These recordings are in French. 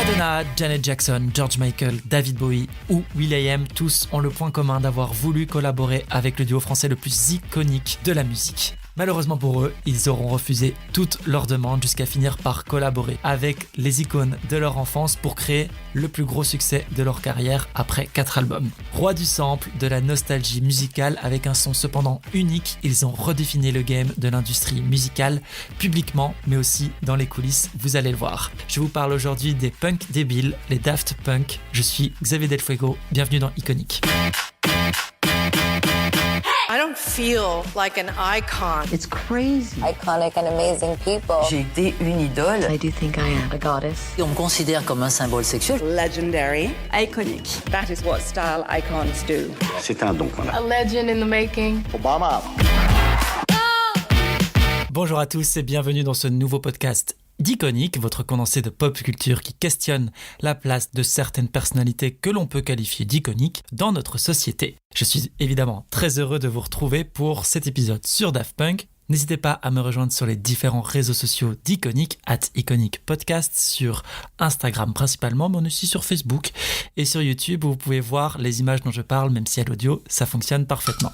Madonna, Janet Jackson, George Michael, David Bowie ou will.i.am, tous ont le point commun d'avoir voulu collaborer avec le duo français le plus iconique de la musique. Malheureusement pour eux, ils auront refusé toutes leurs demandes jusqu'à finir par collaborer avec les icônes de leur enfance pour créer le plus gros succès de leur carrière après 4 albums. Rois du sample, de la nostalgie musicale avec un son cependant unique, ils ont redéfini le game de l'industrie musicale publiquement mais aussi dans les coulisses, vous allez le voir. Je vous parle aujourd'hui des punks débiles, les Daft Punk. Je suis Xavier Del Fuego, bienvenue dans Iconic. I don't feel like an icon. It's crazy. Iconic and amazing people. J'ai été une idole. I do think I am a goddess. On me considère comme un symbole sexuel. Legendary. Iconic. That is what style icons do. C'est un don qu'on a. A legend in the making. Obama. Bonjour à tous et bienvenue dans ce nouveau podcast d'Iconic, votre condensé de pop culture qui questionne la place de certaines personnalités que l'on peut qualifier d'iconiques dans notre société. Je suis évidemment très heureux de vous retrouver pour cet épisode sur Daft Punk. N'hésitez pas à me rejoindre sur les différents réseaux sociaux d'Iconic, @IconicPodcast, sur Instagram principalement, mais aussi sur Facebook et sur YouTube où vous pouvez voir les images dont je parle, même si à l'audio, ça fonctionne parfaitement.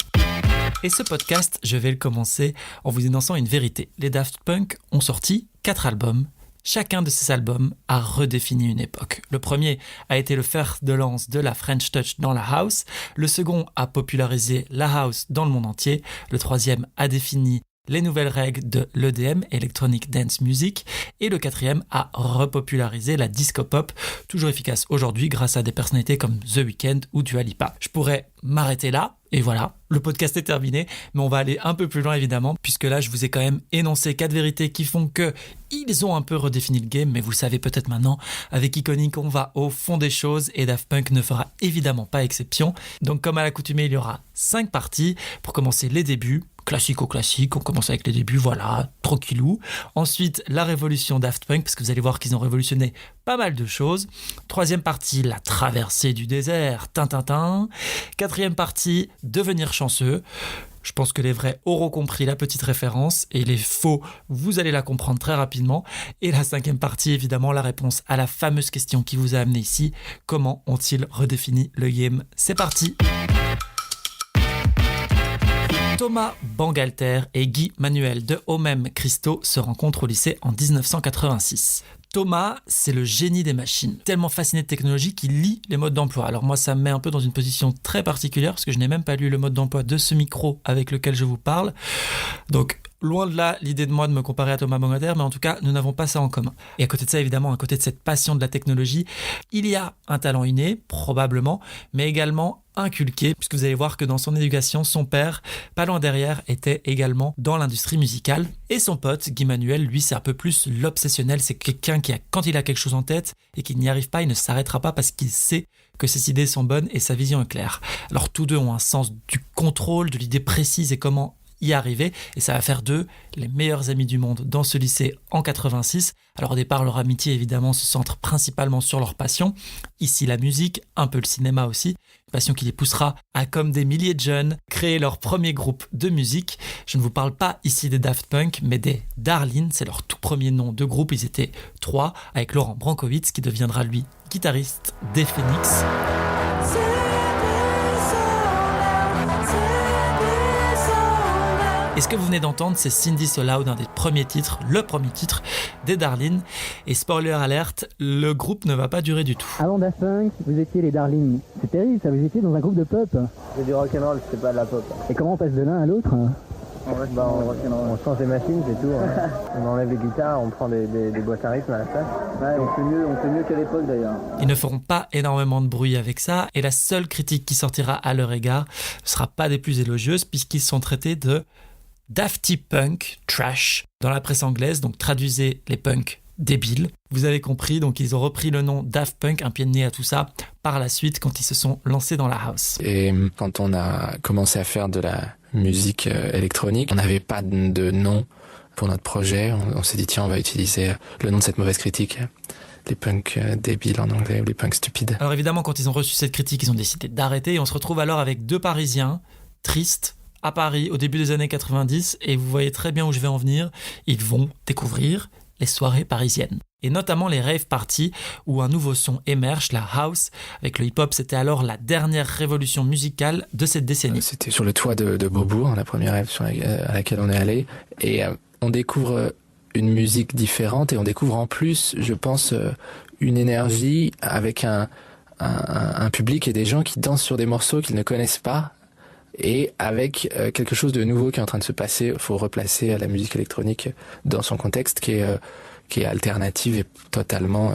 Et ce podcast, je vais le commencer en vous énonçant une vérité. Les Daft Punk ont sorti 4 albums. Chacun de ces albums a redéfini une époque. Le premier a été le fer de lance de la French Touch dans la house. Le second a popularisé la house dans le monde entier. Le troisième a défini les nouvelles règles de l'EDM, Electronic Dance Music, et le quatrième a repopularisé la disco pop, toujours efficace aujourd'hui grâce à des personnalités comme The Weeknd ou Dua Lipa. Je pourrais m'arrêter là, et voilà, le podcast est terminé, mais on va aller un peu plus loin évidemment, puisque là je vous ai quand même énoncé 4 vérités qui font que ils ont un peu redéfini le game, mais vous savez peut-être maintenant, avec Iconic, on va au fond des choses, et Daft Punk ne fera évidemment pas exception. Donc comme à l'accoutumée, il y aura 5 parties, pour commencer les débuts, classico-classique, on commence avec les débuts, voilà, tranquillou. Ensuite, la révolution Daft Punk, parce que vous allez voir qu'ils ont révolutionné pas mal de choses. Troisième partie, la traversée du désert, tintintin. Quatrième partie, devenir chanceux. Je pense que les vrais auront compris la petite référence et les faux, vous allez la comprendre très rapidement. Et la 5e partie, évidemment, la réponse à la fameuse question qui vous a amené ici. Comment ont-ils redéfini le game ? C'est parti ! Thomas Bangalter et Guy Manuel de Homem Christo se rencontrent au lycée en 1986. Thomas, c'est le génie des machines, tellement fasciné de technologie qu'il lit les modes d'emploi. Alors moi, ça me met un peu dans une position très particulière parce que je n'ai même pas lu le mode d'emploi de ce micro avec lequel je vous parle. Donc, loin de là, l'idée de moi de me comparer à Thomas Bangalter, mais en tout cas, nous n'avons pas ça en commun. Et à côté de ça, évidemment, à côté de cette passion de la technologie, il y a un talent inné, probablement, mais également inculqué, puisque vous allez voir que dans son éducation, son père, pas loin derrière, était également dans l'industrie musicale. Et son pote, Guy Manuel, lui, c'est un peu plus l'obsessionnel. C'est quelqu'un qui, quand il a quelque chose en tête et qu'il n'y arrive pas, il ne s'arrêtera pas parce qu'il sait que ses idées sont bonnes et sa vision est claire. Alors tous deux ont un sens du contrôle, de l'idée précise et comment y arriver, et ça va faire d'eux les meilleurs amis du monde dans ce lycée en 86. Alors au départ, leur amitié évidemment se centre principalement sur leur passion, ici la musique, un peu le cinéma aussi, une passion qui les poussera à, comme des milliers de jeunes, créer leur premier groupe de musique. Je ne vous parle pas ici des Daft Punk, mais des Darlene, c'est leur tout premier nom de groupe, ils étaient 3, avec Laurent Brankowitz qui deviendra lui guitariste des Phoenix. Et ce que vous venez d'entendre, c'est Cindy So Loud, un des premiers titres, le premier titre des Darlene. Et spoiler alerte, le groupe ne va pas durer du tout. Avant Daft Punk, vous étiez les Darlene. C'est terrible, ça, vous étiez dans un groupe de pop. C'est du rock'n'roll, c'est pas de la pop. Et comment on passe de l'un à l'autre ? On change des machines, c'est tout. Hein. On enlève les guitares, on prend des boîtes à rythme à la place. Ouais, on fait mieux qu'à l'époque d'ailleurs. Ils ne feront pas énormément de bruit avec ça, et la seule critique qui sortira à leur égard ne sera pas des plus élogieuses, puisqu'ils sont traités de Dafty Punk Trash dans la presse anglaise, donc traduisez les punks débiles. Vous avez compris, donc ils ont repris le nom Daft Punk, un pied de nez à tout ça, par la suite quand ils se sont lancés dans la house. Et quand on a commencé à faire de la musique électronique, on n'avait pas de nom pour notre projet. On s'est dit tiens, on va utiliser le nom de cette mauvaise critique. Les punks débiles en anglais, ou les punks stupides. Alors évidemment, quand ils ont reçu cette critique, ils ont décidé d'arrêter, et on se retrouve alors avec 2 Parisiens, tristes, à Paris au début des années 90, et vous voyez très bien où je vais en venir. Ils vont découvrir les soirées parisiennes. Et notamment les rave parties où un nouveau son émerge, la house. Avec le hip-hop, c'était alors la dernière révolution musicale de cette décennie. C'était sur le toit de Beaubourg, la première rave à laquelle on est allé. Et on découvre une musique différente et on découvre en plus, je pense, une énergie avec un public et des gens qui dansent sur des morceaux qu'ils ne connaissent pas. Et avec quelque chose de nouveau qui est en train de se passer. Il faut replacer la musique électronique dans son contexte qui est alternative et totalement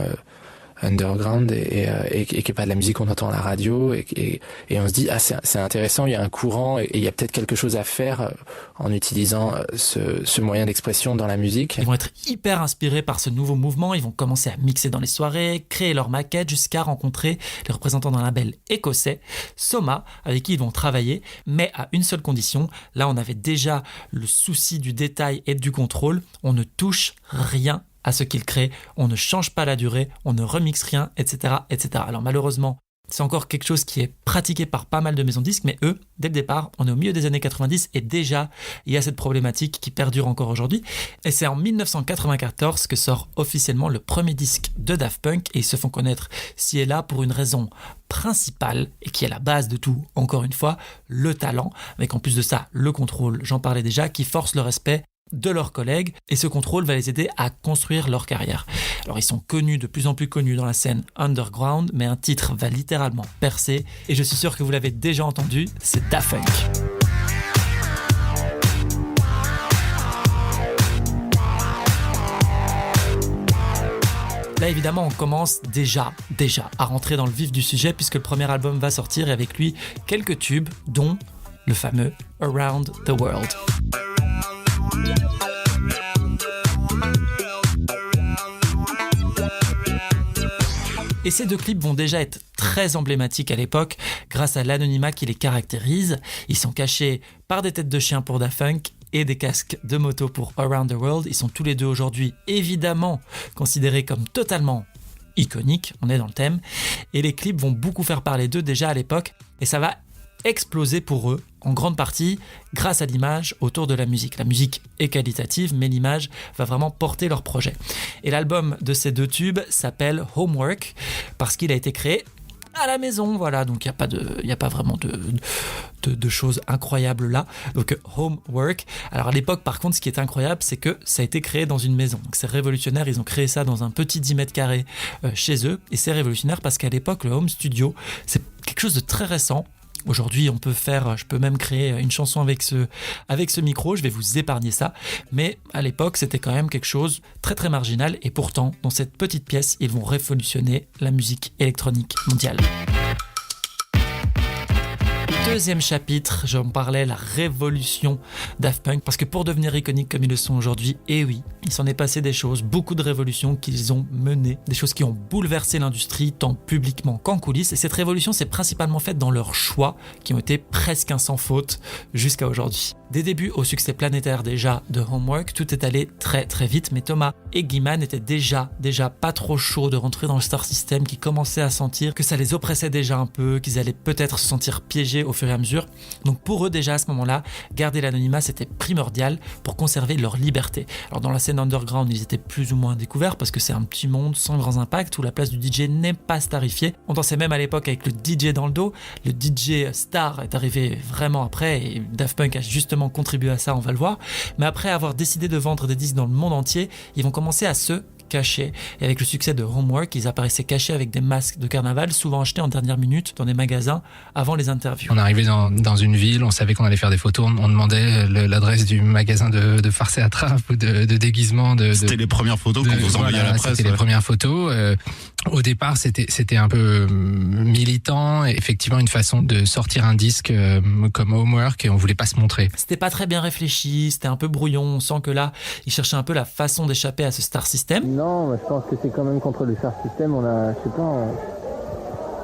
underground et qui est pas de la musique qu'on entend à la radio et on se dit c'est intéressant, il y a un courant et il y a peut-être quelque chose à faire en utilisant ce moyen d'expression dans la musique. Ils vont être hyper inspirés par ce nouveau mouvement, ils vont commencer à mixer dans les soirées, créer leurs maquettes jusqu'à rencontrer les représentants d'un label écossais, Soma, avec qui ils vont travailler, mais à une seule condition. Là on avait déjà le souci du détail et du contrôle, on ne touche rien à ce qu'il crée, on ne change pas la durée, on ne remixe rien, etc., etc. Alors malheureusement, c'est encore quelque chose qui est pratiqué par pas mal de maisons de disques, mais eux, dès le départ, on est au milieu des années 90 et déjà, il y a cette problématique qui perdure encore aujourd'hui. Et c'est en 1994 que sort officiellement le premier disque de Daft Punk et ils se font connaître ci et là pour une raison principale et qui est la base de tout, encore une fois, le talent, avec en plus de ça, le contrôle, j'en parlais déjà, qui force le respect de leurs collègues et ce contrôle va les aider à construire leur carrière. Alors ils sont connus, de plus en plus connus dans la scène underground, mais un titre va littéralement percer et je suis sûr que vous l'avez déjà entendu, c'est Daft Punk. Là évidemment on commence déjà à rentrer dans le vif du sujet puisque le premier album va sortir et avec lui quelques tubes dont le fameux Around the World. Et ces deux clips vont déjà être très emblématiques à l'époque grâce à l'anonymat qui les caractérise. Ils sont cachés par des têtes de chiens pour Daft Punk et des casques de moto pour Around the World. Ils sont tous les deux aujourd'hui évidemment considérés comme totalement iconiques, on est dans le thème. Et les clips vont beaucoup faire parler d'eux déjà à l'époque et ça va exploser pour eux, en grande partie grâce à l'image autour de la musique. La musique est qualitative, mais l'image va vraiment porter leur projet. Et l'album de ces deux tubes s'appelle Homework, parce qu'il a été créé à la maison, voilà, donc il n'y a pas vraiment de choses incroyables là. Donc Homework. Alors à l'époque, par contre, ce qui est incroyable, c'est que ça a été créé dans une maison. Donc c'est révolutionnaire, ils ont créé ça dans un petit 10 mètres carrés chez eux, et c'est révolutionnaire parce qu'à l'époque, le home studio, c'est quelque chose de très récent. Aujourd'hui, je peux même créer une chanson avec ce micro, je vais vous épargner ça. Mais à l'époque, c'était quand même quelque chose de très très marginal. Et pourtant, dans cette petite pièce, ils vont révolutionner la musique électronique mondiale. Deuxième chapitre, j'en parlais, la révolution Daft Punk, parce que pour devenir iconiques comme ils le sont aujourd'hui, et oui, il s'en est passé des choses, beaucoup de révolutions qu'ils ont menées, des choses qui ont bouleversé l'industrie, tant publiquement qu'en coulisses, et cette révolution s'est principalement faite dans leurs choix, qui ont été presque un sans faute jusqu'à aujourd'hui. Des débuts au succès planétaire déjà de Homework, tout est allé très très vite, mais Thomas et Guy-Man étaient déjà pas trop chauds de rentrer dans le Star System, qui commençaient à sentir que ça les oppressait déjà un peu, qu'ils allaient peut-être se sentir piégés au fur et à mesure. Donc pour eux déjà à ce moment-là, garder l'anonymat c'était primordial pour conserver leur liberté. Alors dans la scène underground, ils étaient plus ou moins découverts parce que c'est un petit monde sans grands impacts où la place du DJ n'est pas starifiée. On dansait même à l'époque avec le DJ dans le dos. Le DJ star est arrivé vraiment après et Daft Punk a justement contribué à ça, on va le voir. Mais après avoir décidé de vendre des disques dans le monde entier, ils vont commencer à se caché. Et avec le succès de Homework, ils apparaissaient cachés avec des masques de carnaval, souvent achetés en dernière minute dans des magasins avant les interviews. On arrivait dans une ville, on savait qu'on allait faire des photos, on demandait l'adresse du magasin de farce et attrape ou de déguisement. C'était les premières photos qu'on vous envoyait à la presse. C'était les premières photos. Au départ, c'était un peu militant, et effectivement une façon de sortir un disque comme Homework, et on voulait pas se montrer. C'était pas très bien réfléchi, c'était un peu brouillon, on sent que là, ils cherchaient un peu la façon d'échapper à ce Star System. Non, je pense que c'est quand même contre le Star System,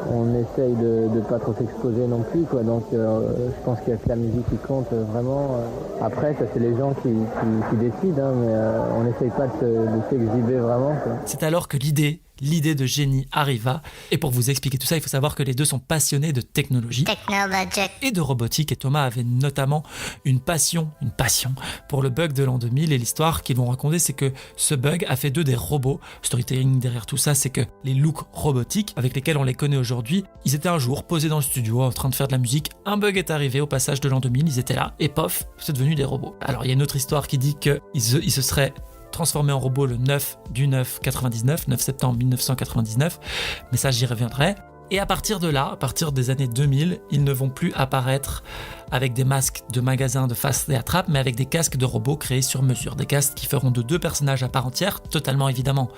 on essaye de pas trop s'exposer non plus, quoi. Donc je pense qu'il y a que la musique qui compte vraiment. Après, ça c'est les gens qui décident, mais on n'essaye pas de s'exhiber vraiment, quoi. C'est alors que l'idée l'idée de génie arriva. Et pour vous expliquer tout ça, il faut savoir que les deux sont passionnés de technologie et de robotique. Et Thomas avait notamment une passion pour le bug de l'an 2000. Et l'histoire qu'ils vont raconter, c'est que ce bug a fait d'eux des robots. Storytelling derrière tout ça, c'est que les looks robotiques avec lesquels on les connaît aujourd'hui, ils étaient un jour posés dans le studio en train de faire de la musique. Un bug est arrivé au passage de l'an 2000, ils étaient là et pof, c'est devenu des robots. Alors il y a une autre histoire qui dit qu'ils se seraient transformé en robot le 9 septembre 1999, mais ça j'y reviendrai. Et à partir de là, à partir des années 2000, ils ne vont plus apparaître avec des masques de magasins de face et attrape, mais avec des casques de robots créés sur mesure. Des casques qui feront de deux personnages à part entière, totalement évidemment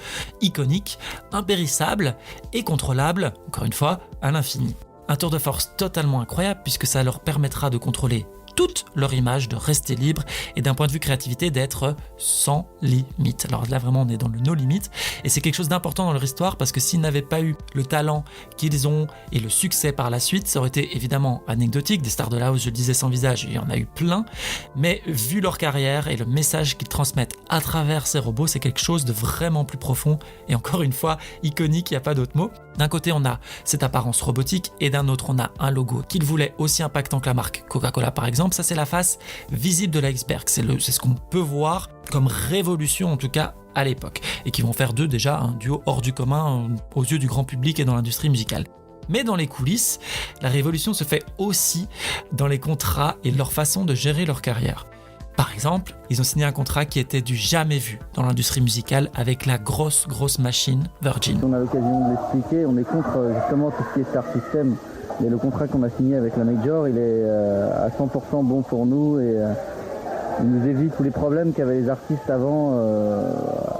iconiques, impérissables et contrôlables, encore une fois, à l'infini. Un tour de force totalement incroyable puisque ça leur permettra de contrôler toute leur image, de rester libre et d'un point de vue créativité d'être sans limite. Alors là vraiment on est dans le no limit et c'est quelque chose d'important dans leur histoire parce que s'ils n'avaient pas eu le talent qu'ils ont et le succès par la suite, ça aurait été évidemment anecdotique. Des stars de la house, je le disais, sans visage, il y en a eu plein, mais vu leur carrière et le message qu'ils transmettent à travers ces robots, c'est quelque chose de vraiment plus profond et encore une fois iconique, il n'y a pas d'autre mot. D'un côté, on a cette apparence robotique et d'un autre, on a un logo qu'ils voulaient aussi impactant que la marque Coca-Cola par exemple. Ça, c'est la face visible de l'iceberg. C'est ce qu'on peut voir comme révolution, en tout cas à l'époque, et qui vont faire d'eux déjà un duo hors du commun aux yeux du grand public et dans l'industrie musicale. Mais dans les coulisses, la révolution se fait aussi dans les contrats et leur façon de gérer leur carrière. Par exemple, ils ont signé un contrat qui était du jamais vu dans l'industrie musicale avec la grosse machine Virgin. On a l'occasion de l'expliquer, on est contre justement tout ce qui est star system. Et le contrat qu'on a signé avec la Major, il est à 100% bon pour nous et il nous évite tous les problèmes qu'avaient les artistes avant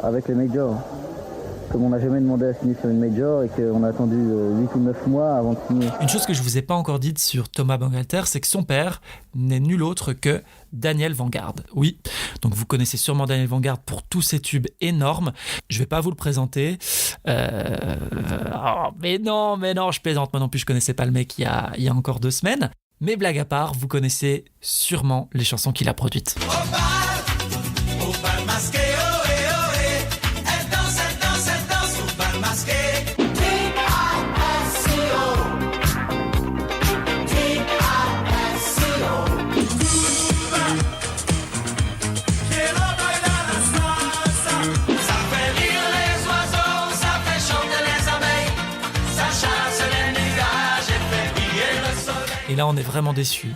avec les Majors. Comme on n'a jamais demandé à signer sur une Major et qu'on a attendu 8 ou 9 mois avant de signer. Une chose que je ne vous ai pas encore dite sur Thomas Bangalter, c'est que son père n'est nul autre que Daniel Vanguard. Oui, donc vous connaissez sûrement Daniel Vanguard pour tous ses tubes énormes. Je ne vais pas vous le présenter. Mais non, je plaisante. Moi non plus, je ne connaissais pas le mec il y a encore 2 semaines. Mais blague à part, vous connaissez sûrement les chansons qu'il a produites. Et là, on est vraiment déçu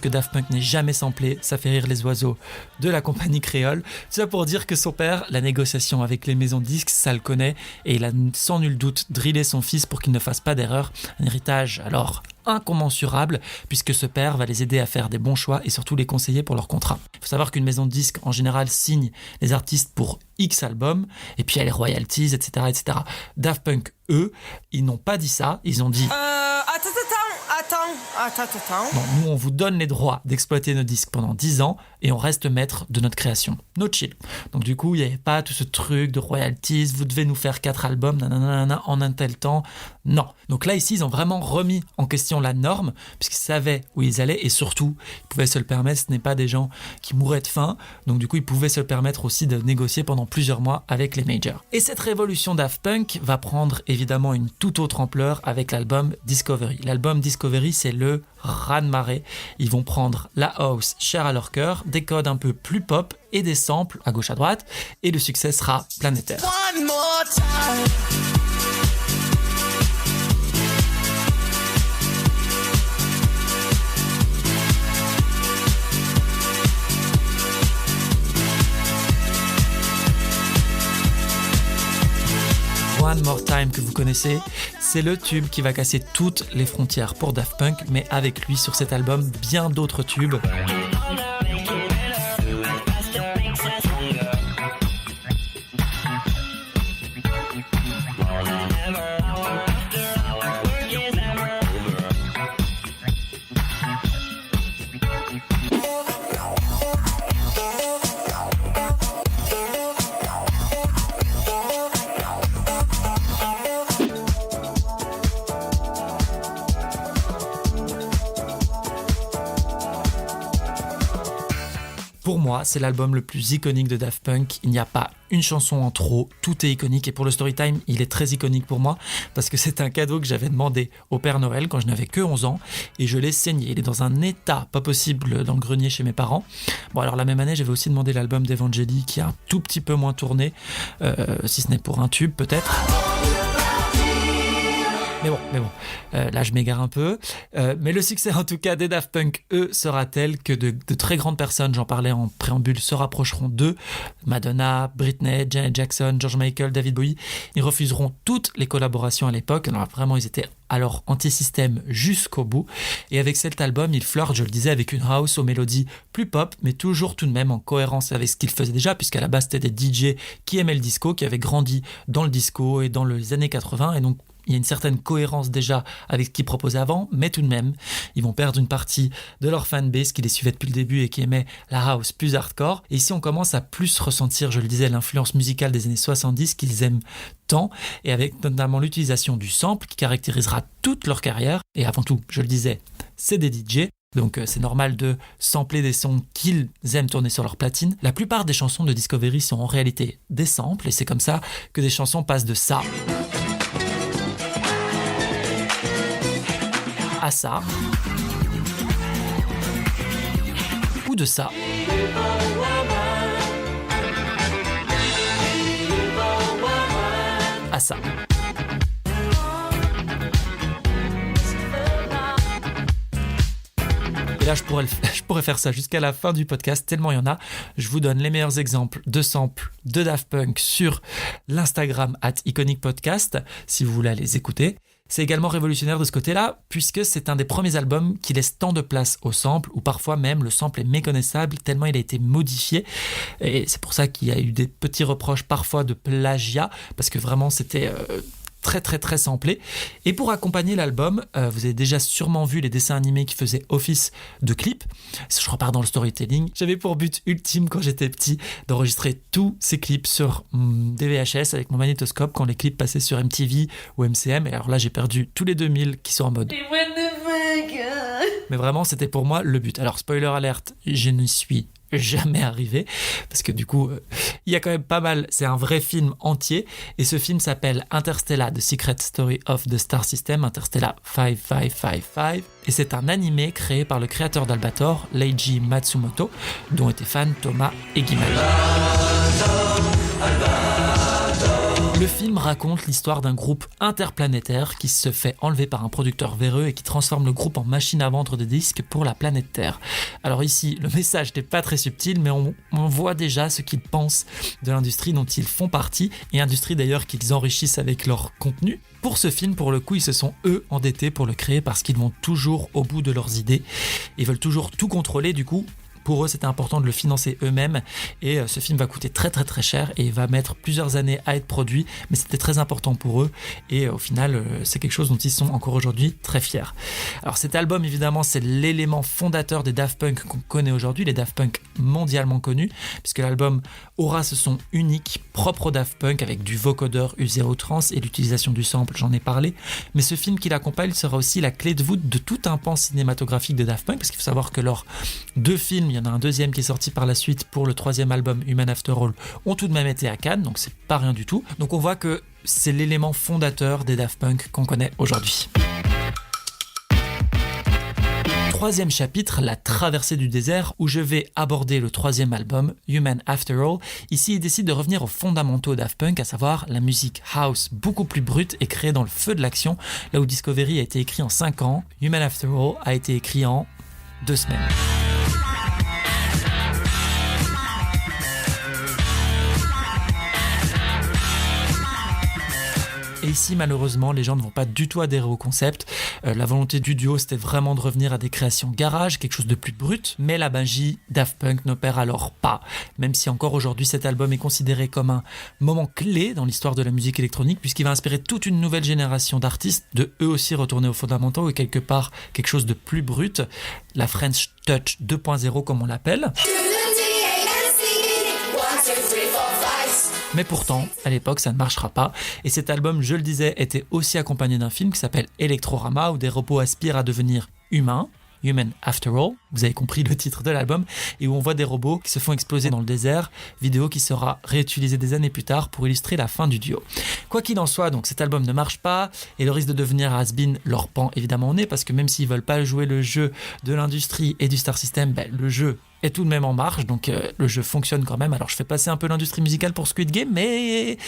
que Daft Punk n'ait jamais samplé Ça fait rire les oiseaux de la compagnie créole. Tout ça pour dire que son père, la négociation avec les maisons de disques, ça le connaît et il a sans nul doute drillé son fils pour qu'il ne fasse pas d'erreur. Un héritage alors incommensurable puisque ce père va les aider à faire des bons choix et surtout les conseiller pour leur contrat. Il faut savoir qu'une maison de disques en général signe les artistes pour X albums et puis il y a les royalties, etc. Daft Punk, eux, ils n'ont pas dit ça, ils ont dit Attends. Bon, nous, on vous donne les droits d'exploiter nos disques pendant 10 ans et on reste maître de notre création. No chill. Donc du coup, il n'y avait pas tout ce truc de royalties, vous devez nous faire 4 albums en un tel temps. Non. Donc là, ici, ils ont vraiment remis en question la norme puisqu'ils savaient où ils allaient et surtout, ils pouvaient se le permettre. Ce n'est pas des gens qui mouraient de faim. Donc du coup, ils pouvaient se le permettre aussi de négocier pendant plusieurs mois avec les majors. Et cette révolution Daft Punk va prendre évidemment une toute autre ampleur avec l'album Discovery. L'album Discovery, c'est le raz-de-marée. Ils vont prendre la house chère à leur cœur, des codes un peu plus pop et des samples à gauche à droite et le succès sera planétaire. One more time. One More Time que vous connaissez, c'est le tube qui va casser toutes les frontières pour Daft Punk, mais avec lui sur cet album, bien d'autres tubes. moi, c'est l'album le plus iconique de Daft Punk. Il n'y a pas une chanson en trop, tout est iconique. Et pour le Storytime, il est très iconique pour moi parce que c'est un cadeau que j'avais demandé au Père Noël quand je n'avais que 11 ans et je l'ai saigné. Il est dans un état pas possible dans le grenier chez mes parents. Bon, alors la même année, j'avais aussi demandé l'album d'Evangeli qui est un tout petit peu moins tourné, si ce n'est pour un tube peut-être. Mais bon, là je m'égare un peu. Mais le succès en tout cas des Daft Punk, eux, sera tel que de très grandes personnes, j'en parlais en préambule, se rapprocheront d'eux. Madonna, Britney, Janet Jackson, George Michael, David Bowie. Ils refuseront toutes les collaborations à l'époque. Alors vraiment, ils étaient alors anti-système jusqu'au bout. Et avec cet album, ils flirtent, je le disais, avec une house aux mélodies plus pop, mais toujours tout de même en cohérence avec ce qu'ils faisaient déjà, puisqu'à la base, c'était des DJ qui aimaient le disco, qui avaient grandi dans le disco et dans les années 80. Et donc, il y a une certaine cohérence déjà avec ce qu'ils proposaient avant, mais tout de même, ils vont perdre une partie de leur fanbase qui les suivait depuis le début et qui aimait la house plus hardcore. Et ici, on commence à plus ressentir, je le disais, l'influence musicale des années 70 qu'ils aiment tant, et avec notamment l'utilisation du sample qui caractérisera toute leur carrière. Et avant tout, je le disais, c'est des DJ. Donc c'est normal de sampler des sons qu'ils aiment tourner sur leur platine. La plupart des chansons de Discovery sont en réalité des samples, et c'est comme ça que des chansons passent de ça à ça, ou de ça à ça. Et là, je pourrais faire ça jusqu'à la fin du podcast, tellement il y en a. Je vous donne les meilleurs exemples de samples de Daft Punk sur l'Instagram @iconicpodcast, si vous voulez les écouter. C'est également révolutionnaire de ce côté-là, puisque c'est un des premiers albums qui laisse tant de place au sample, ou parfois même le sample est méconnaissable tellement il a été modifié. Et c'est pour ça qu'il y a eu des petits reproches parfois de plagiat, parce que vraiment c'était très très très samplé. Et pour accompagner l'album, vous avez déjà sûrement vu les dessins animés qui faisaient office de clip. Je repars dans le storytelling. J'avais pour but ultime quand j'étais petit d'enregistrer tous ces clips sur des VHS avec mon magnétoscope quand les clips passaient sur MTV ou MCM. Et alors là, j'ai perdu tous les 2000 qui sont en mode. Mais vraiment, c'était pour moi le but. Alors, spoiler alert, je n'y suis jamais arrivé, parce que du coup, il y a quand même pas mal, c'est un vrai film entier, et ce film s'appelle Interstellar, The Secret Story of the Star System, Interstellar 5555, et c'est un animé créé par le créateur d'Albator, Leiji Matsumoto, dont étaient fans Thomas et Guimard. Le film raconte l'histoire d'un groupe interplanétaire qui se fait enlever par un producteur véreux et qui transforme le groupe en machine à vendre des disques pour la planète Terre. Alors ici, le message n'est pas très subtil, mais on voit déjà ce qu'ils pensent de l'industrie dont ils font partie, et industrie d'ailleurs qu'ils enrichissent avec leur contenu. Pour ce film, pour le coup, ils se sont eux endettés pour le créer parce qu'ils vont toujours au bout de leurs idées. Ils veulent toujours tout contrôler, du coup. Pour eux, c'était important de le financer eux-mêmes, et ce film va coûter très très très cher et va mettre plusieurs années à être produit, mais c'était très important pour eux, et au final, c'est quelque chose dont ils sont encore aujourd'hui très fiers. Alors cet album, évidemment, c'est l'élément fondateur des Daft Punk qu'on connaît aujourd'hui, les Daft Punk mondialement connus, puisque l'album aura ce son unique, propre au Daft Punk, avec du vocodeur U0 Trans et l'utilisation du sample, j'en ai parlé, mais ce film qui l'accompagne sera aussi la clé de voûte de tout un pan cinématographique des Daft Punk, parce qu'il faut savoir que leurs deux films, il y en a un deuxième qui est sorti par la suite pour le troisième album Human After All, ont tout de même été à Cannes, donc c'est pas rien du tout. Donc on voit que c'est l'élément fondateur des Daft Punk qu'on connaît aujourd'hui. Troisième chapitre, la traversée du désert, où je vais aborder le troisième album, Human After All. Ici, il décide de revenir aux fondamentaux Daft Punk, à savoir la musique house beaucoup plus brute et créée dans le feu de l'action. Là où Discovery a été écrit en 5 ans, Human After All a été écrit en 2 semaines. Et ici, malheureusement, les gens ne vont pas du tout adhérer au concept. La volonté du duo, c'était vraiment de revenir à des créations garage, quelque chose de plus brut. Mais la magie Daft Punk n'opère alors pas. Même si encore aujourd'hui, cet album est considéré comme un moment clé dans l'histoire de la musique électronique, puisqu'il va inspirer toute une nouvelle génération d'artistes de eux aussi retourner aux fondamentaux et quelque part quelque chose de plus brut. La French Touch 2.0, comme on l'appelle. Mais pourtant, à l'époque, ça ne marchera pas. Et cet album, je le disais, était aussi accompagné d'un film qui s'appelle Electrorama, où des robots aspirent à devenir humains. Human After All, vous avez compris le titre de l'album, et où on voit des robots qui se font exploser dans le désert, vidéo qui sera réutilisée des années plus tard pour illustrer la fin du duo. Quoi qu'il en soit, donc cet album ne marche pas, et le risque de devenir has-been leur pend évidemment au nez, parce que même s'ils veulent pas jouer le jeu de l'industrie et du Star System, le jeu est tout de même en marche, donc le jeu fonctionne quand même. Alors je fais passer un peu l'industrie musicale pour Squid Game, mais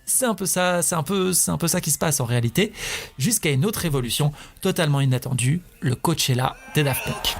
c'est un peu ça qui se passe en réalité, jusqu'à une autre évolution totalement inattendue, le Coachella des Daft Punk.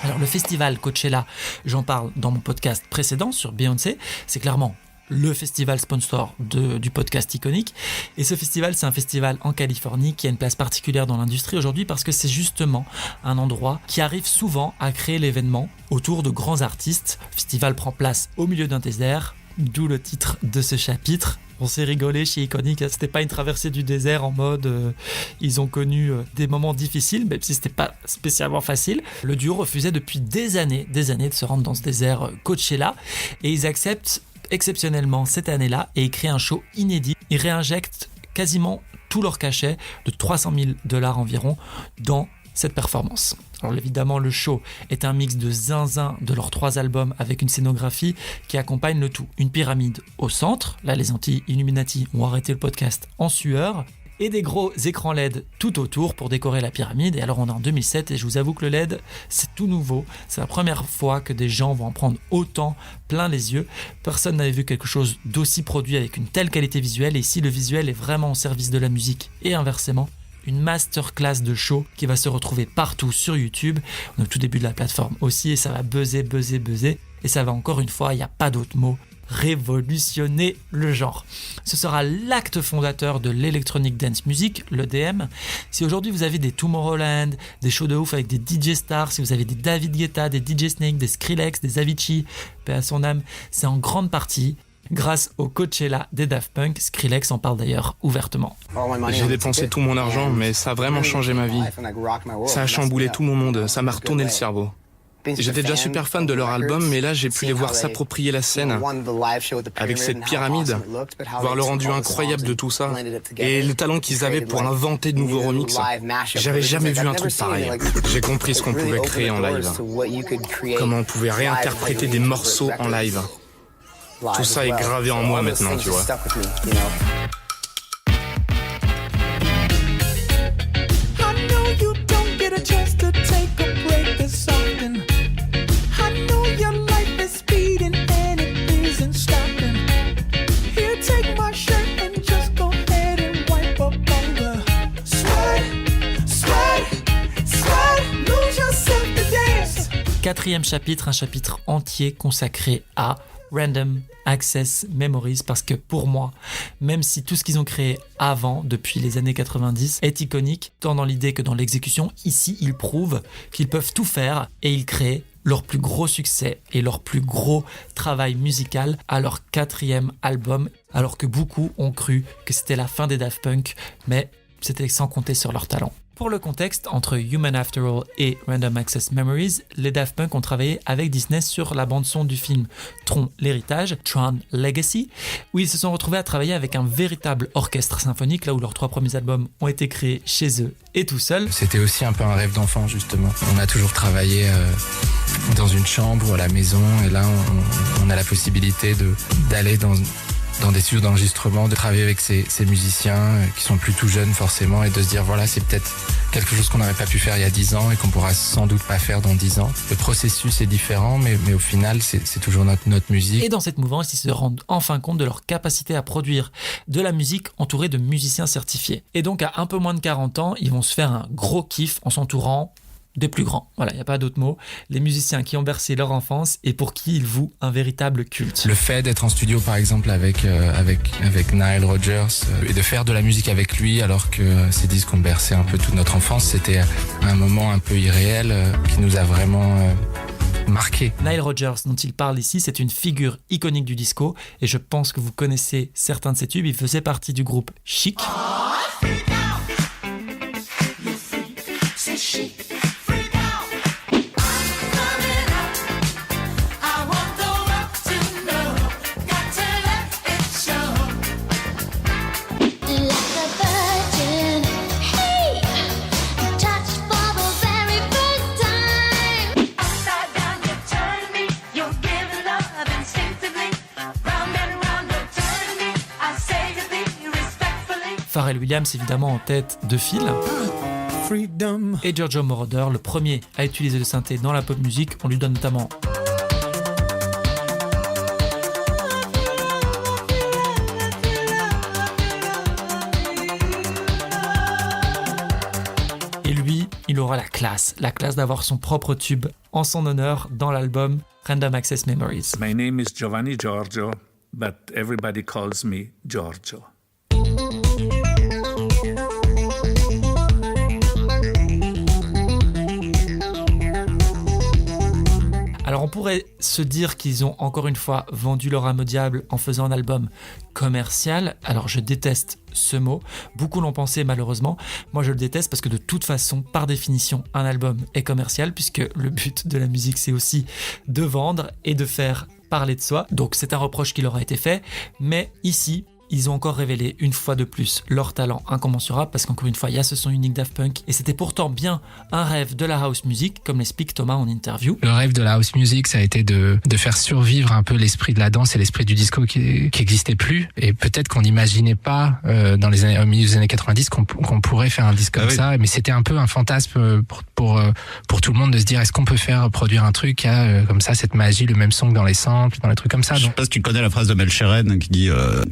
Alors le festival Coachella, j'en parle dans mon podcast précédent sur Beyoncé, c'est clairement le festival sponsor du podcast Iconic. Et ce festival, c'est un festival en Californie qui a une place particulière dans l'industrie aujourd'hui parce que c'est justement un endroit qui arrive souvent à créer l'événement autour de grands artistes. Le festival prend place au milieu d'un désert, d'où le titre de ce chapitre. On s'est rigolé chez Iconic, c'était pas une traversée du désert en mode ils ont connu des moments difficiles, même si c'était pas spécialement facile. Le duo refusait depuis des années de se rendre dans ce désert Coachella, et ils acceptent exceptionnellement cette année-là et ils créent un show inédit. Ils réinjectent quasiment tout leur cachet de $300,000 environ dans cette performance. Alors évidemment, le show est un mix de zinzin de leurs 3 albums avec une scénographie qui accompagne le tout. Une pyramide au centre, là les anti-Illuminati ont arrêté le podcast en sueur, et des gros écrans LED tout autour pour décorer la pyramide. Et alors on est en 2007 et je vous avoue que le LED c'est tout nouveau, c'est la première fois que des gens vont en prendre autant plein les yeux. Personne n'avait vu quelque chose d'aussi produit avec une telle qualité visuelle, et ici le visuel est vraiment au service de la musique et inversement. Une masterclass de show qui va se retrouver partout sur YouTube, on est au tout début de la plateforme aussi, et ça va buzzer, et ça va encore une fois, il n'y a pas d'autre mot, révolutionner le genre. Ce sera l'acte fondateur de l'Electronic Dance Music, l'EDM. Si aujourd'hui vous avez des Tomorrowland, des shows de ouf avec des DJ stars, si vous avez des David Guetta, des DJ Snake, des Skrillex, des Avicii, paix à son âme, c'est en grande partie grâce au Coachella des Daft Punk. Skrillex en parle d'ailleurs ouvertement. J'ai dépensé tout mon argent, mais ça a vraiment changé ma vie. Ça a chamboulé tout mon monde, ça m'a retourné le cerveau. J'étais déjà super fan de leur album, mais là j'ai pu les voir s'approprier la scène avec cette pyramide, voir le rendu incroyable de tout ça et le talent qu'ils avaient pour inventer de nouveaux remixes. J'avais jamais vu un truc pareil. J'ai compris ce qu'on pouvait créer en live, comment on pouvait réinterpréter des morceaux en live. Tout ça est gravé en moi maintenant, tu vois. Quatrième chapitre, un chapitre entier consacré à Random Access Memories, parce que pour moi, même si tout ce qu'ils ont créé avant, depuis les années 90, est iconique, tant dans l'idée que dans l'exécution, ici ils prouvent qu'ils peuvent tout faire et ils créent leur plus gros succès et leur plus gros travail musical à leur 4e album, alors que beaucoup ont cru que c'était la fin des Daft Punk, mais c'était sans compter sur leur talent. Pour le contexte, entre Human After All et Random Access Memories, les Daft Punk ont travaillé avec Disney sur la bande-son du film Tron l'héritage, Tron Legacy, où ils se sont retrouvés à travailler avec un véritable orchestre symphonique, là où leurs 3 premiers albums ont été créés chez eux et tout seuls. C'était aussi un peu un rêve d'enfant, justement. On a toujours travaillé dans une chambre ou à la maison, et là on a la possibilité d'aller dans des studios d'enregistrement, de travailler avec ces musiciens qui sont plus tout jeunes forcément, et de se dire voilà, c'est peut-être quelque chose qu'on n'aurait pas pu faire il y a 10 ans et qu'on pourra sans doute pas faire dans 10 ans. Le processus est différent, mais au final c'est toujours notre musique. Et dans cette mouvance, ils se rendent enfin compte de leur capacité à produire de la musique entourée de musiciens certifiés. Et donc à un peu moins de 40 ans, ils vont se faire un gros kiff en s'entourant des plus grands. Voilà, il n'y a pas d'autre mot. Les musiciens qui ont bercé leur enfance et pour qui ils vouent un véritable culte. Le fait d'être en studio, par exemple, avec Nile Rodgers et de faire de la musique avec lui alors que ces disques ont bercé un peu toute notre enfance, c'était un moment un peu irréel qui nous a vraiment marqué. Nile Rodgers, dont il parle ici, c'est une figure iconique du disco et je pense que vous connaissez certains de ses tubes. Il faisait partie du groupe Chic. Pharrell Williams évidemment en tête de file. Et Giorgio Moroder, le premier à utiliser le synthé dans la pop music. On lui donne notamment et lui, il aura la classe d'avoir son propre tube en son honneur dans l'album Random Access Memories. My name is Giovanni Giorgio, but everybody calls me Giorgio. Alors on pourrait se dire qu'ils ont encore une fois vendu leur âme au diable en faisant un album commercial. Alors je déteste ce mot, beaucoup l'ont pensé malheureusement. Moi je le déteste parce que de toute façon, par définition, un album est commercial puisque le but de la musique c'est aussi de vendre et de faire parler de soi. Donc c'est un reproche qui leur a été fait, mais ici, ils ont encore révélé une fois de plus leur talent incommensurable parce qu'encore une fois, il y a ce son unique Daft Punk et c'était pourtant bien un rêve de la house music, comme l'explique Thomas en interview. Le rêve de la house music, ça a été de faire survivre un peu l'esprit de la danse et l'esprit du disco qui existait plus. Et peut-être qu'on n'imaginait pas dans les années, au milieu des années 90 qu'on pourrait faire un disque comme ça. Mais c'était un peu un fantasme pour tout le monde de se dire est-ce qu'on peut produire un truc qui a comme ça cette magie, le même son que dans les samples, dans les trucs comme ça. Je sais pas si tu connais la phrase de Mel Sheeran qui dit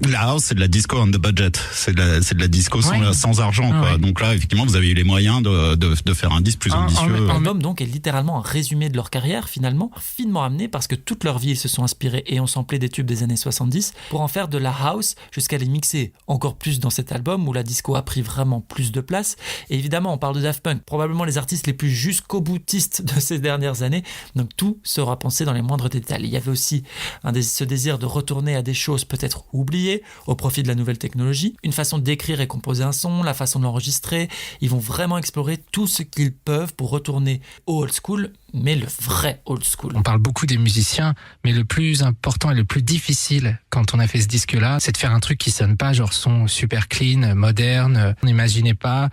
la house c'est de la disco on the budget, c'est de la disco sans argent quoi. Donc là effectivement vous avez eu les moyens de faire un disque plus ambitieux. L'album donc est littéralement un résumé de leur carrière finalement, finement amené parce que toute leur vie ils se sont inspirés et ont samplé des tubes des années 70 pour en faire de la house jusqu'à les mixer encore plus dans cet album où la disco a pris vraiment plus de place. Et évidemment on parle de Daft Punk, probablement les artistes les plus jusqu'au boutistes de ces dernières années, donc tout sera pensé dans les moindres détails. Il y avait aussi ce désir de retourner à des choses peut-être oubliées au profit de la nouvelle technologie, une façon d'écrire et composer un son, la façon de l'enregistrer. Ils vont vraiment explorer tout ce qu'ils peuvent pour retourner au old school, mais le vrai old school. On parle beaucoup des musiciens, mais le plus important et le plus difficile quand on a fait ce disque-là, c'est de faire un truc qui sonne pas genre son super clean, moderne. On n'imaginait pas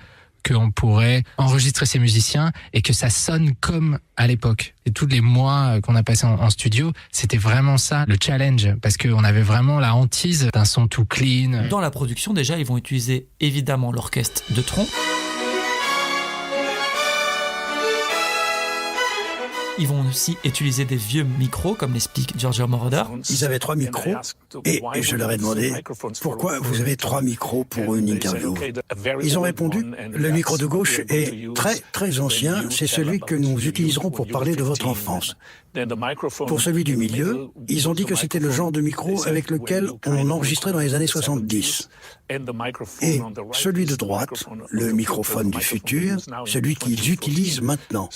qu'on pourrait enregistrer ces musiciens et que ça sonne comme à l'époque. Et tous les mois qu'on a passé en studio, c'était vraiment ça, le challenge, parce qu'on avait vraiment la hantise d'un son tout clean. Dans la production, déjà, ils vont utiliser évidemment l'orchestre de Tron. Ils vont aussi utiliser des vieux micros, comme l'explique Giorgio Moroder. Ils avaient 3 micros et je leur ai demandé pourquoi vous avez 3 micros pour une interview. Ils ont répondu, le micro de gauche est très très ancien, c'est celui que nous utiliserons pour parler de votre enfance. Pour celui du milieu, ils ont dit que c'était le genre de micro avec lequel on enregistrait dans les années 70. Et celui de droite, le microphone du futur, celui qu'ils utilisent maintenant.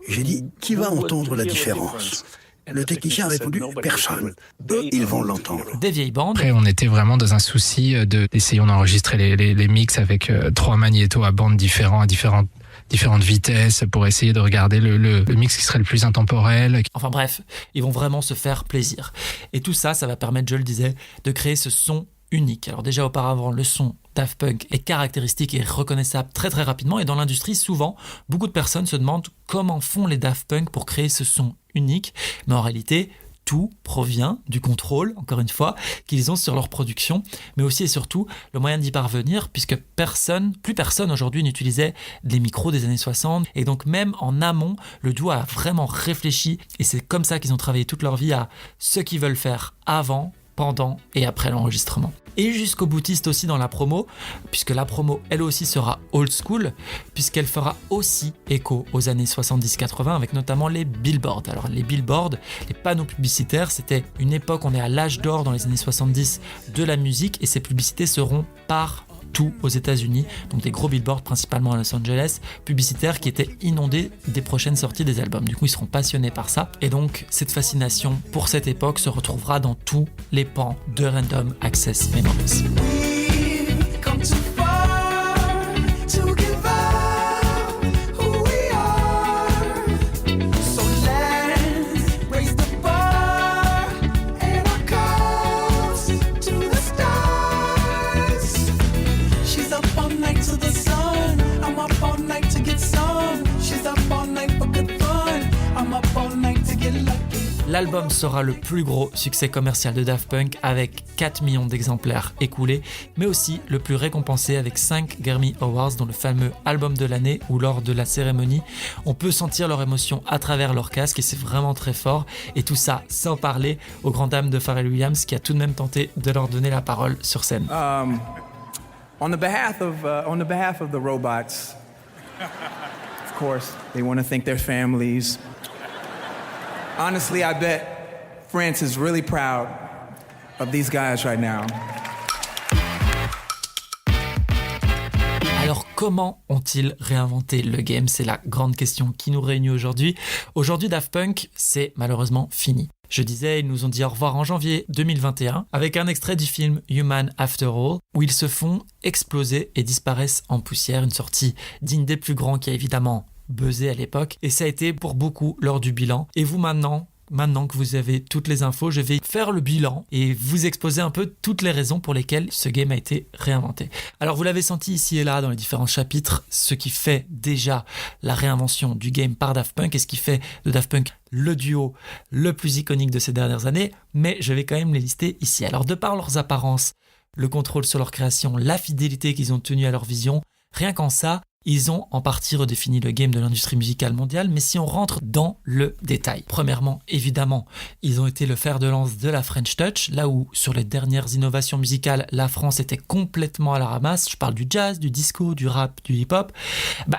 J'ai dit, qui va entendre la différence ? Le technicien a répondu, personne. Eux, ils vont l'entendre. Des vieilles bandes. Après, on était vraiment dans un souci d'essayer d'enregistrer les mix avec 3 magnétos à bandes différents, à différentes vitesses pour essayer de regarder le mix qui serait le plus intemporel. Enfin bref, ils vont vraiment se faire plaisir. Et tout ça, ça va permettre, je le disais, de créer ce son unique. Alors déjà auparavant, le son Daft Punk est caractéristique et reconnaissable très très rapidement et dans l'industrie, souvent, beaucoup de personnes se demandent comment font les Daft Punk pour créer ce son unique. Mais en réalité, tout provient du contrôle, encore une fois, qu'ils ont sur leur production, mais aussi et surtout le moyen d'y parvenir, puisque plus personne aujourd'hui n'utilisait les micros des années 60. Et donc même en amont, le duo a vraiment réfléchi, et c'est comme ça qu'ils ont travaillé toute leur vie à ce qu'ils veulent faire avant, pendant et après l'enregistrement. Et jusqu'au boutiste aussi dans la promo, puisque la promo elle aussi sera old school, puisqu'elle fera aussi écho aux années 70-80 avec notamment les billboards. Alors les billboards, les panneaux publicitaires, c'était une époque, on est à l'âge d'or dans les années 70 de la musique et ces publicités seront partout aux États-Unis, donc des gros billboards principalement à Los Angeles, publicitaires qui étaient inondés des prochaines sorties des albums. Du coup, ils seront passionnés par ça. Et donc, cette fascination pour cette époque se retrouvera dans tous les pans de Random Access Memories. L'album sera le plus gros succès commercial de Daft Punk avec 4 millions d'exemplaires écoulés, mais aussi le plus récompensé avec 5 Grammy Awards, dont le fameux album de l'année où lors de la cérémonie, on peut sentir leur émotion à travers leur casque et c'est vraiment très fort. Et tout ça sans parler aux grandes dames de Pharrell Williams qui a tout de même tenté de leur donner la parole sur scène. On the behalf of the robots, of course, they want to thank their families. Honestly, I bet France is really proud of these guys right now. Alors comment ont-ils réinventé le game ? C'est la grande question qui nous réunit aujourd'hui. Aujourd'hui, Daft Punk, c'est malheureusement fini. Je disais, ils nous ont dit au revoir en janvier 2021 avec un extrait du film Human After All où ils se font exploser et disparaissent en poussière, une sortie digne des plus grands qui a évidemment buzzé à l'époque et ça a été pour beaucoup lors du bilan. Et vous maintenant que vous avez toutes les infos, je vais faire le bilan et vous exposer un peu toutes les raisons pour lesquelles ce game a été réinventé. Alors vous l'avez senti ici et là dans les différents chapitres, ce qui fait déjà la réinvention du game par Daft Punk et ce qui fait de Daft Punk le duo le plus iconique de ces dernières années, mais je vais quand même les lister ici. Alors de par leurs apparences, le contrôle sur leur création, la fidélité qu'ils ont tenue à leur vision, rien qu'en ça, ils ont en partie redéfini le game de l'industrie musicale mondiale, mais si on rentre dans le détail. Premièrement, évidemment, ils ont été le fer de lance de la French Touch, là où sur les dernières innovations musicales, la France était complètement à la ramasse. Je parle du jazz, du disco, du rap, du hip-hop.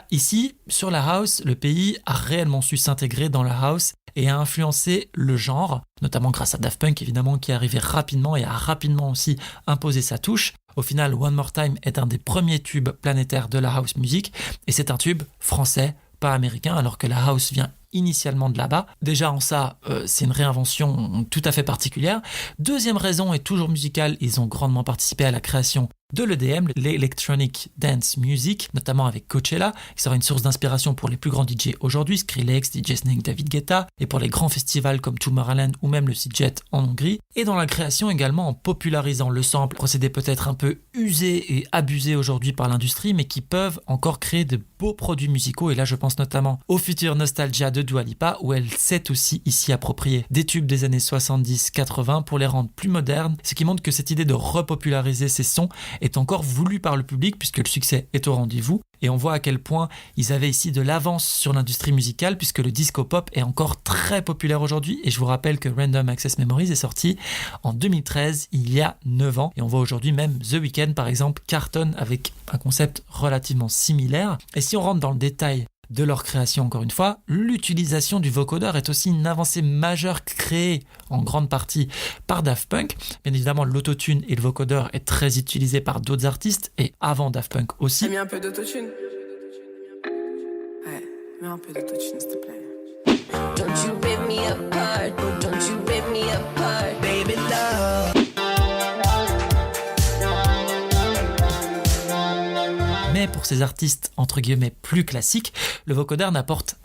Ici, sur la house, le pays a réellement su s'intégrer dans la house et a influencé le genre, notamment grâce à Daft Punk évidemment qui est arrivé rapidement et a rapidement aussi imposé sa touche. Au final, One More Time est un des premiers tubes planétaires de la house music et c'est un tube français, pas américain, alors que la house vient initialement de là-bas. Déjà en ça, c'est une réinvention tout à fait particulière. Deuxième raison est toujours musicale, ils ont grandement participé à la création de l'EDM, l'Electronic Dance Music, notamment avec Coachella, qui sera une source d'inspiration pour les plus grands DJ aujourd'hui, Skrillex, DJ Snake, David Guetta, et pour les grands festivals comme Tomorrowland ou même le Seajet en Hongrie, et dans la création également en popularisant le sample, procédé peut-être un peu usé et abusé aujourd'hui par l'industrie, mais qui peuvent encore créer de beaux produits musicaux, et là je pense notamment au futur Nostalgia de Dua Lipa, où elle s'est aussi ici appropriée des tubes des années 70-80 pour les rendre plus modernes, ce qui montre que cette idée de repopulariser ces sons est encore voulu par le public puisque le succès est au rendez-vous et on voit à quel point ils avaient ici de l'avance sur l'industrie musicale puisque le disco pop est encore très populaire aujourd'hui et je vous rappelle que Random Access Memories est sorti en 2013, il y a 9 ans et on voit aujourd'hui même The Weeknd par exemple cartonne avec un concept relativement similaire. Et si on rentre dans le détail de leur création, encore une fois, l'utilisation du vocodeur est aussi une avancée majeure créée en grande partie par Daft Punk. Bien évidemment, l'autotune et le vocodeur est très utilisé par d'autres artistes et avant Daft Punk aussi. Mets un peu d'autotune. Ouais, mets un peu d'autotune, s'il te plaît. Don't you rip me apart, don't you rip me apart, baby love. Mais pour ces artistes entre guillemets plus classiques, le vocodeur n'apporte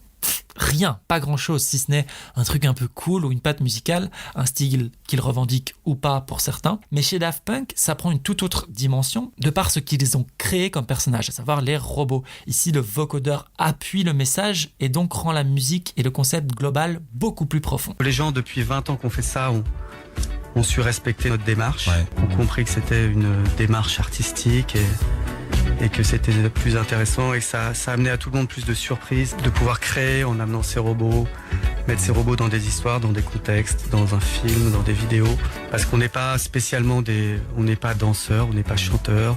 rien, pas grand chose, si ce n'est un truc un peu cool ou une patte musicale, un style qu'ils revendiquent ou pas pour certains. Mais chez Daft Punk, ça prend une toute autre dimension de par ce qu'ils ont créé comme personnage, à savoir les robots. Ici, le vocodeur appuie le message et donc rend la musique et le concept global beaucoup plus profond. Les gens, depuis 20 ans qu'on fait ça, ont su respecter notre démarche, ont compris que c'était une démarche artistique et que c'était le plus intéressant et ça a amené à tout le monde plus de surprises, de pouvoir créer en amenant ces robots, mettre ces robots dans des histoires, dans des contextes, dans un film, dans des vidéos, parce qu'on n'est pas spécialement on n'est pas danseur, on n'est pas chanteur,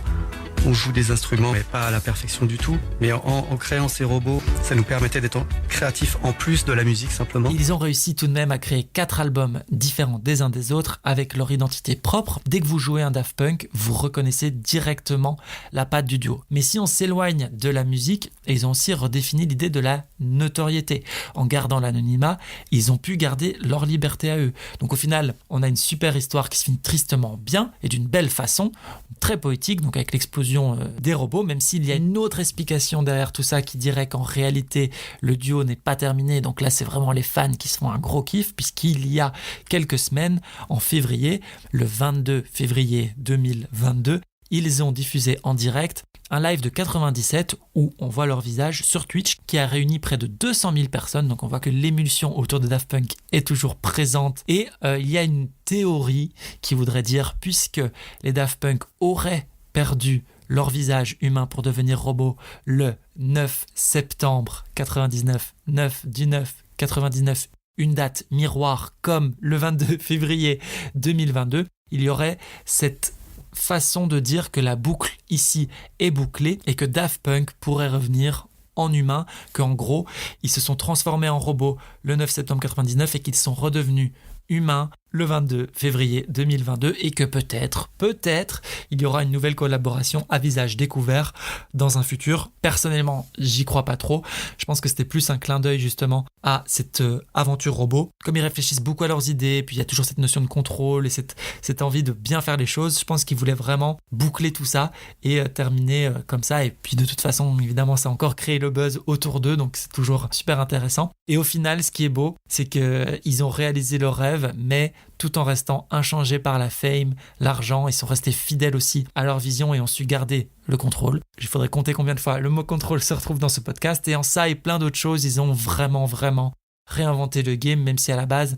on joue des instruments mais pas à la perfection du tout, mais en créant ces robots, ça nous permettait d'être créatifs en plus de la musique simplement. Ils ont réussi tout de même à créer 4 albums différents des uns des autres avec leur identité propre. Dès que vous jouez un Daft Punk, vous reconnaissez directement la patte du duo. Mais si on s'éloigne de la musique, ils ont aussi redéfini l'idée de la notoriété. En gardant l'anonymat, ils ont pu garder leur liberté à eux. Donc au final, on a une super histoire qui se finit tristement bien et d'une belle façon, très poétique, donc avec l'explosion des robots, même s'il y a une autre explication derrière tout ça qui dirait qu'en réalité, le duo n'est pas terminé. Donc là, c'est vraiment les fans qui se font un gros kiff puisqu'il y a quelques semaines, en février, le 22 février 2022, ils ont diffusé en direct un live de 97 où on voit leur visage sur Twitch qui a réuni près de 200 000 personnes. Donc on voit que l'émulsion autour de Daft Punk est toujours présente. Et il y a une théorie qui voudrait dire, puisque les Daft Punk auraient perdu leur visage humain pour devenir robot le 9 septembre 99, 9/9/99, une date miroir comme le 22 février 2022, il y aurait cette façon de dire que la boucle ici est bouclée et que Daft Punk pourrait revenir en humain, qu'en gros, ils se sont transformés en robots le 9 septembre 99 et qu'ils sont redevenus humains le 22 février 2022 et que peut-être, il y aura une nouvelle collaboration à visage découvert dans un futur. Personnellement, j'y crois pas trop. Je pense que c'était plus un clin d'œil justement à cette aventure robot. Comme ils réfléchissent beaucoup à leurs idées, puis il y a toujours cette notion de contrôle et cette envie de bien faire les choses, je pense qu'ils voulaient vraiment boucler tout ça et terminer comme ça. Et puis de toute façon, évidemment, ça a encore créé le buzz autour d'eux, donc c'est toujours super intéressant. Et au final, ce qui est beau, c'est qu'ils ont réalisé leur rêve, mais tout en restant inchangés par la fame, l'argent. Ils sont restés fidèles aussi à leur vision et ont su garder le contrôle. Il faudrait compter combien de fois le mot contrôle se retrouve dans ce podcast. Et en ça et plein d'autres choses, ils ont vraiment réinventé le game, même si à la base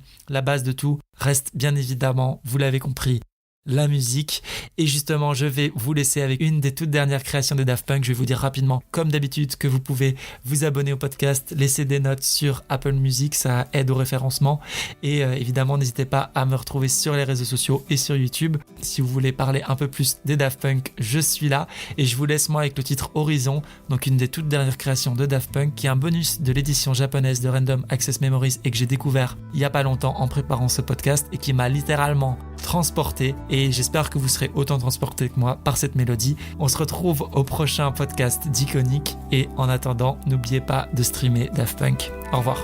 de tout reste bien évidemment, vous l'avez compris, la musique. Et justement, je vais vous laisser avec une des toutes dernières créations des Daft Punk. Je vais vous dire rapidement, comme d'habitude, que vous pouvez vous abonner au podcast, laisser des notes sur Apple Music, ça aide au référencement. Et évidemment, n'hésitez pas à me retrouver sur les réseaux sociaux et sur YouTube. Si vous voulez parler un peu plus des Daft Punk, je suis là. Et je vous laisse moi avec le titre Horizon, donc une des toutes dernières créations de Daft Punk, qui est un bonus de l'édition japonaise de Random Access Memories et que j'ai découvert il y a pas longtemps en préparant ce podcast et qui m'a littéralement transporté. Et j'espère que vous serez autant transporté que moi par cette mélodie. On se retrouve au prochain podcast d'Iconic et en attendant, n'oubliez pas de streamer Daft Punk. Au revoir.